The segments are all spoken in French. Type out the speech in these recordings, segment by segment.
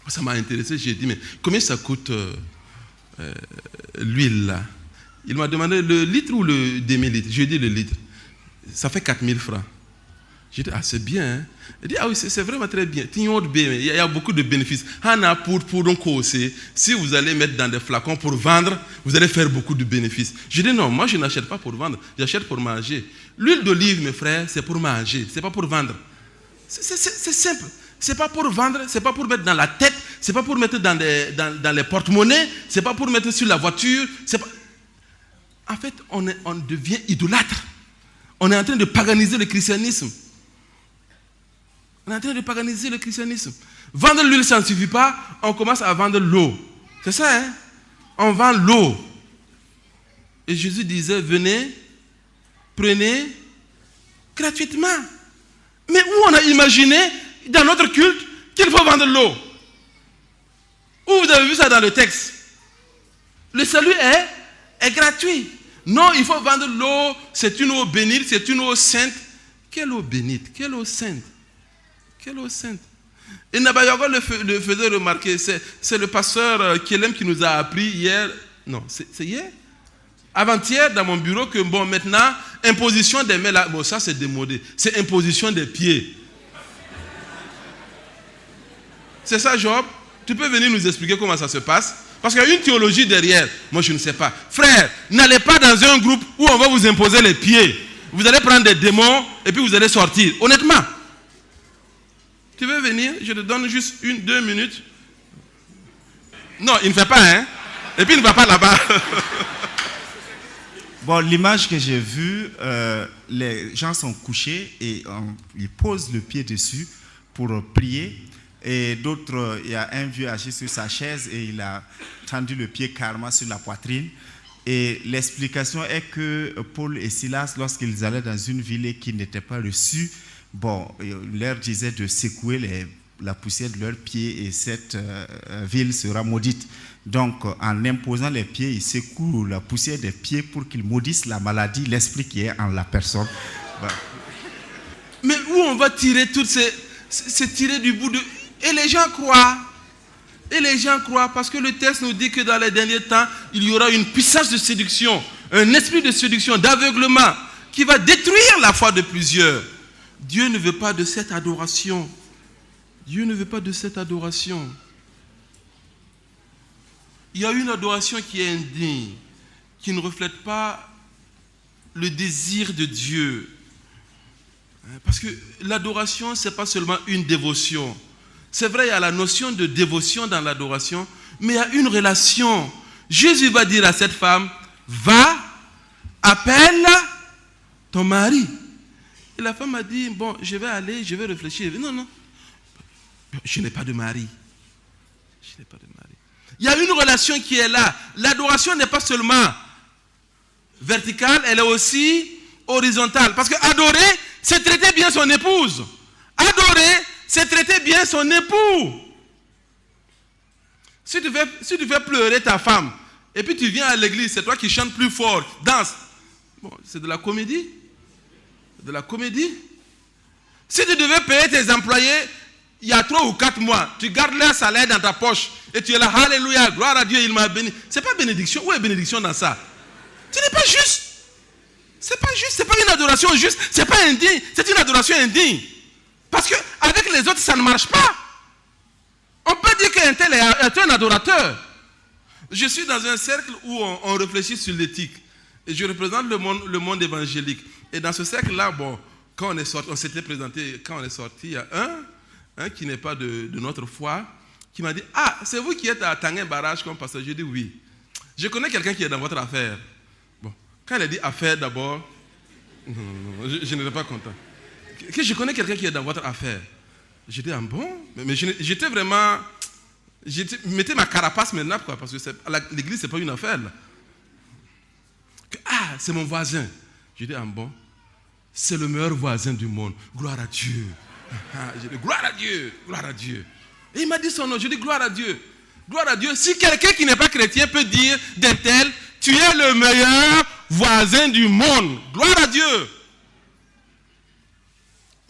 Ça m'a intéressé, j'ai dit, mais combien ça coûte l'huile là? Il m'a demandé le litre ou le demi-litre. J'ai dit le litre. Ça fait 4000 francs. J'ai dit, ah c'est bien. Hein? Il dit, ah oui, c'est vraiment très bien. Il y a beaucoup de bénéfices. Si vous allez mettre dans des flacons pour vendre, vous allez faire beaucoup de bénéfices. J'ai dit, non, moi je n'achète pas pour vendre, j'achète pour manger. L'huile d'olive, mes frères, c'est pour manger, c'est pas pour vendre. C'est simple. C'est pas pour vendre, c'est pas pour mettre dans la tête, c'est pas pour mettre dans les porte-monnaies, c'est pas pour mettre sur la voiture. Pas... En fait, on devient idolâtre. On est en train de paganiser le christianisme. On est en train de paganiser le christianisme. Vendre l'huile, ça ne suffit pas, on commence à vendre l'eau. C'est ça, hein? On vend l'eau. Et Jésus disait, venez, prenez gratuitement. Mais où on a imaginé, dans notre culte, qu'il faut vendre l'eau? Où vous avez vu ça dans le texte? Le salut est gratuit. Non, il faut vendre l'eau, c'est une eau bénite, c'est une eau sainte. Quelle eau bénite? Quelle eau sainte? Quelle eau sainte? Et Nabayogo le faisait remarquer, c'est le pasteur Kielem qui nous a appris hier, non, c'est hier? Avant-hier dans mon bureau que bon maintenant, imposition des mains là, bon ça c'est démodé, c'est imposition des pieds. C'est ça Job? Tu peux venir nous expliquer comment ça se passe? Parce qu'il y a une théologie derrière. Moi, je ne sais pas. Frère, n'allez pas dans un groupe où on va vous imposer les pieds. Vous allez prendre des démons et puis vous allez sortir. Honnêtement. Tu veux venir? Je te donne juste 1-2 minutes. Non, il ne fait pas, hein? Et puis il ne va pas là-bas. Bon, l'image que j'ai vue, les gens sont couchés et ils posent le pied dessus pour prier. Et d'autres, il y a un vieux assis sur sa chaise et il a tendu le pied carrément sur la poitrine. Et l'explication est que Paul et Silas, lorsqu'ils allaient dans une ville et qu'ils n'étaient pas reçus, bon, il leur disait de secouer la poussière de leurs pieds et cette ville sera maudite. Donc, en imposant les pieds, ils secouent la poussière des pieds pour qu'ils maudissent la maladie, l'esprit qui est en la personne. Voilà. Mais où on va tirer toutes c'est tirer du bout de... Et les gens croient. Et les gens croient parce que le texte nous dit que dans les derniers temps, il y aura une puissance de séduction, un esprit de séduction, d'aveuglement qui va détruire la foi de plusieurs. Dieu ne veut pas de cette adoration. Dieu ne veut pas de cette adoration. Il y a une adoration qui est indigne, qui ne reflète pas le désir de Dieu. Parce que l'adoration, ce n'est pas seulement une dévotion. C'est vrai, il y a la notion de dévotion dans l'adoration, mais il y a une relation. Jésus va dire à cette femme, va, appelle ton mari. Et la femme a dit, bon, je vais aller, je vais réfléchir. Non, non, je n'ai pas de mari. Je n'ai pas de mari. Il y a une relation qui est là. L'adoration n'est pas seulement verticale, elle est aussi horizontale. Parce que adorer, c'est traiter bien son épouse. Adorer, c'est traiter bien son époux. Si tu fais pleurer ta femme, et puis tu viens à l'église, c'est toi qui chantes plus fort, danse. Bon, c'est de la comédie. C'est de la comédie. Si tu devais payer tes employés, il y a 3 ou 4 mois, tu gardes leur salaire dans ta poche, et tu es là, alléluia, gloire à Dieu, il m'a béni. C'est pas bénédiction. Où est bénédiction dans ça? Ce n'est pas juste. C'est pas juste, c'est pas une adoration juste, c'est pas indigne, c'est une adoration indigne. Parce qu'avec les autres, ça ne marche pas. On peut dire qu'un tel est un adorateur. Je suis dans un cercle où on réfléchit sur l'éthique. Et je représente le monde évangélique. Et dans ce cercle-là, bon, quand on est sorti, on s'était présenté, quand on est sorti, il y a un qui n'est pas de notre foi, qui m'a dit, ah, c'est vous qui êtes à Tanguay Barrage comme pasteur? J'ai dit oui. Je connais quelqu'un qui est dans votre affaire. Bon, quand elle a dit affaire d'abord, je n'étais pas content. Que je connais quelqu'un qui est dans votre affaire. J'ai dit, ah bon? Mais j'étais vraiment... Je mettais ma carapace maintenant, quoi, parce que l'église, ce n'est pas une affaire. Là. Ah, c'est mon voisin. J'ai dit, ah bon? C'est le meilleur voisin du monde. Gloire à Dieu. J'ai dit, gloire à Dieu, gloire à Dieu. Et il m'a dit son nom. Je dis, gloire à Dieu. Gloire à Dieu. Si quelqu'un qui n'est pas chrétien peut dire d'un tel, tu es le meilleur voisin du monde. Gloire à Dieu.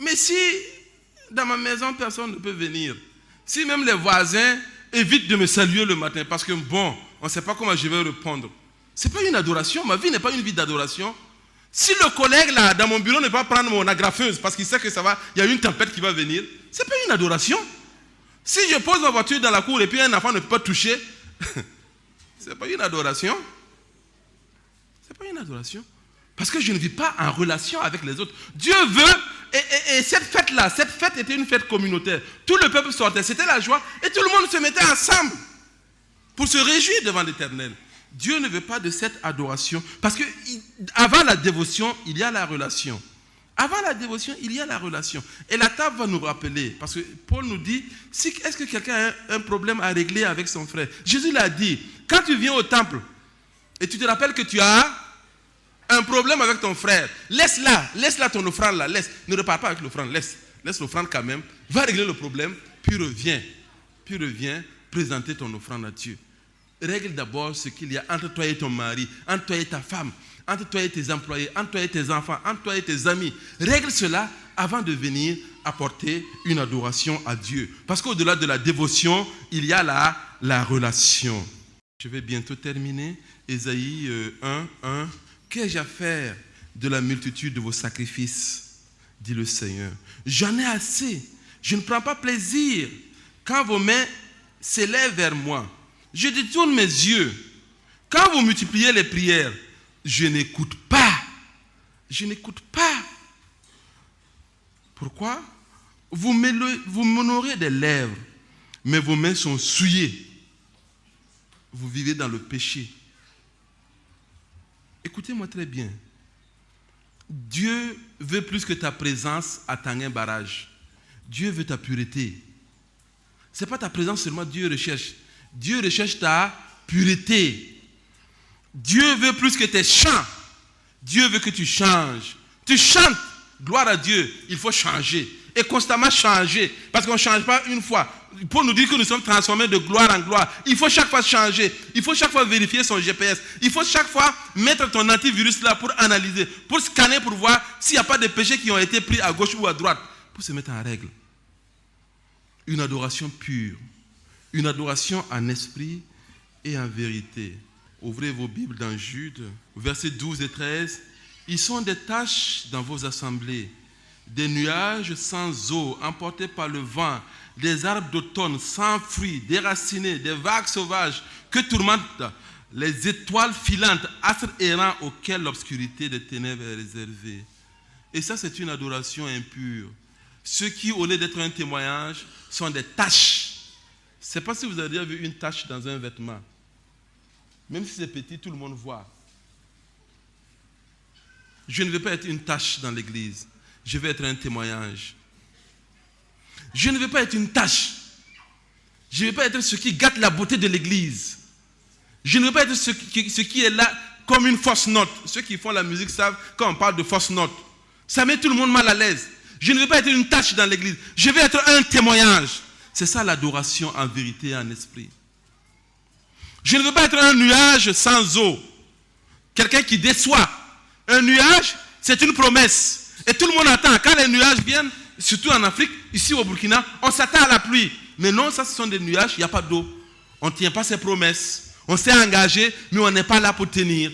Mais si dans ma maison, personne ne peut venir, Si même les voisins évitent de me saluer le matin parce que bon, on ne sait pas comment je vais répondre. Ce n'est pas une adoration. Ma vie n'est pas une vie d'adoration. Si le collègue là, dans mon bureau, ne va pas prendre mon agrafeuse parce qu'il sait que ça va, il y a une tempête qui va venir, ce n'est pas une adoration. Si je pose ma voiture dans la cour et puis un enfant ne peut pas toucher, ce n'est pas une adoration. Ce n'est pas une adoration. Parce que je ne vis pas en relation avec les autres. Dieu veut, et cette fête-là, cette fête était une fête communautaire. Tout le peuple sortait, c'était la joie, et tout le monde se mettait ensemble pour se réjouir devant l'Éternel. Dieu ne veut pas de cette adoration, parce que avant la dévotion, il y a la relation. Avant la dévotion, il y a la relation. Et la table va nous rappeler, parce que Paul nous dit, est-ce que quelqu'un a un problème à régler avec son frère? Jésus l'a dit, quand tu viens au temple, et tu te rappelles que tu as un problème avec ton frère, laisse-la ton offrande là, ne repars pas avec l'offrande, laisse l'offrande quand même, va régler le problème, puis reviens présenter ton offrande à Dieu. Règle d'abord ce qu'il y a entre toi et ton mari, entre toi et ta femme, entre toi et tes employés, entre toi et tes enfants, entre toi et tes amis. Règle cela avant de venir apporter une adoration à Dieu. Parce qu'au-delà de la dévotion, il y a la relation. Je vais bientôt terminer. Ésaïe 1:1. Qu'ai-je à faire de la multitude de vos sacrifices, dit le Seigneur. J'en ai assez. Je ne prends pas plaisir quand vos mains s'élèvent vers moi. Je détourne mes yeux. Quand vous multipliez les prières, je n'écoute pas. Je n'écoute pas. Pourquoi? Vous m'honorez des lèvres, mais vos mains sont souillées. Vous vivez dans le péché. Écoutez-moi très bien. Dieu veut plus que ta présence à Tanguin Barrage. Dieu veut ta pureté. Ce n'est pas ta présence seulement, Dieu recherche. Dieu recherche ta pureté. Dieu veut plus que tes chants. Dieu veut que tu changes. Tu chantes, gloire à Dieu, il faut changer. Et constamment changer. Parce qu'on ne change pas une fois. Pour nous dire que nous sommes transformés de gloire en gloire, il faut chaque fois changer. Il faut chaque fois vérifier son GPS. Il faut chaque fois mettre ton antivirus là pour analyser, pour scanner, pour voir s'il n'y a pas de péchés qui ont été pris à gauche ou à droite, pour se mettre en règle. Une adoration pure. Une adoration en esprit et en vérité. Ouvrez vos Bibles dans Jude, versets 12 et 13. Ils sont des taches dans vos assemblées, des nuages sans eau emportés par le vent, des arbres d'automne sans fruits, déracinés, des vagues sauvages que tourmentent les étoiles filantes, astres errants auxquels l'obscurité des ténèbres est réservée. Et ça, c'est une adoration impure. Ceux qui, au lieu d'être un témoignage, sont des taches. Je ne sais pas si vous avez déjà vu une tache dans un vêtement. Même si c'est petit, tout le monde voit. Je ne veux pas être une tache dans l'église. Je veux être un témoignage. Je ne veux pas être une tache. Je ne veux pas être ce qui gâte la beauté de l'église. Je ne veux pas être ce qui est là comme une fausse note. Ceux qui font la musique savent quand on parle de fausse note. Ça met tout le monde mal à l'aise. Je ne veux pas être une tache dans l'église. Je veux être un témoignage. C'est ça l'adoration en vérité et en esprit. Je ne veux pas être un nuage sans eau. Quelqu'un qui déçoit. Un nuage, c'est une promesse. Et tout le monde attend. Quand les nuages viennent, surtout en Afrique, ici au Burkina, on s'attend à la pluie. Mais non, ça ce sont des nuages, il n'y a pas d'eau. On ne tient pas ses promesses. On s'est engagé, mais on n'est pas là pour tenir.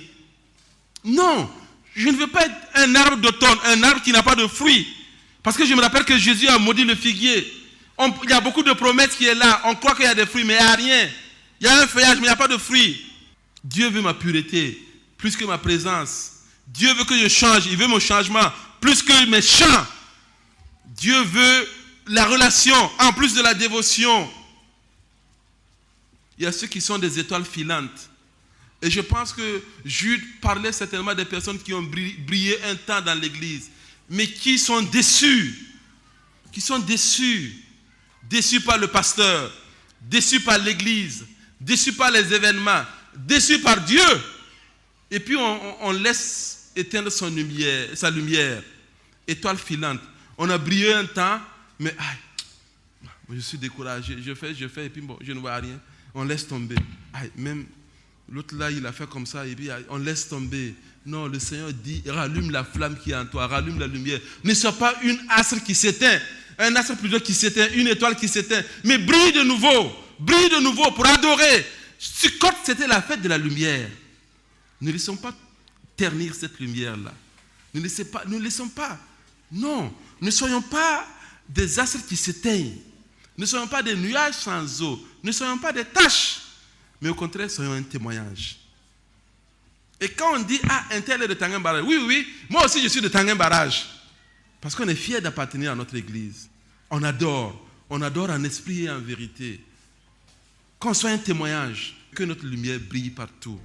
Non, je ne veux pas être un arbre d'automne, un arbre qui n'a pas de fruits. Parce que je me rappelle que Jésus a maudit le figuier. Il y a beaucoup de promesses qui est là. On croit qu'il y a des fruits, mais il n'y a rien. Il y a un feuillage, mais il n'y a pas de fruits. Dieu veut ma pureté, plus que ma présence. Dieu veut que je change, il veut mon changement, plus que mes chants. Dieu veut la relation, en plus de la dévotion. Il y a ceux qui sont des étoiles filantes. Et je pense que Jude parlait certainement des personnes qui ont brillé un temps dans l'église, mais qui sont déçus. Qui sont déçus. Déçus par le pasteur, déçus par l'église, déçus par les événements, déçus par Dieu. Et puis on laisse éteindre sa lumière, étoile filante. On a brillé un temps, mais je suis découragé. Je fais, et puis bon, je ne vois rien. On laisse tomber. Même l'autre là, il a fait comme ça, et puis on laisse tomber. Non, le Seigneur dit, rallume la flamme qui est en toi, rallume la lumière. Ne sois pas une astre qui s'éteint. un astre plutôt qui s'éteint, une étoile qui s'éteint, mais brille de nouveau pour adorer. Sukkot, c'était la fête de la lumière. Ne laissons pas ternir cette lumière-là. Ne laissons pas. Non, ne soyons pas des astres qui s'éteignent. Ne soyons pas des nuages sans eau. Ne soyons pas des taches. Mais au contraire, soyons un témoignage. Et quand on dit, un tel est de Tanguin Barrage, oui, moi aussi je suis de Tanguin Barrage. Parce qu'on est fiers d'appartenir à notre église. On adore en esprit et en vérité. Qu'on soit un témoignage, que notre lumière brille partout.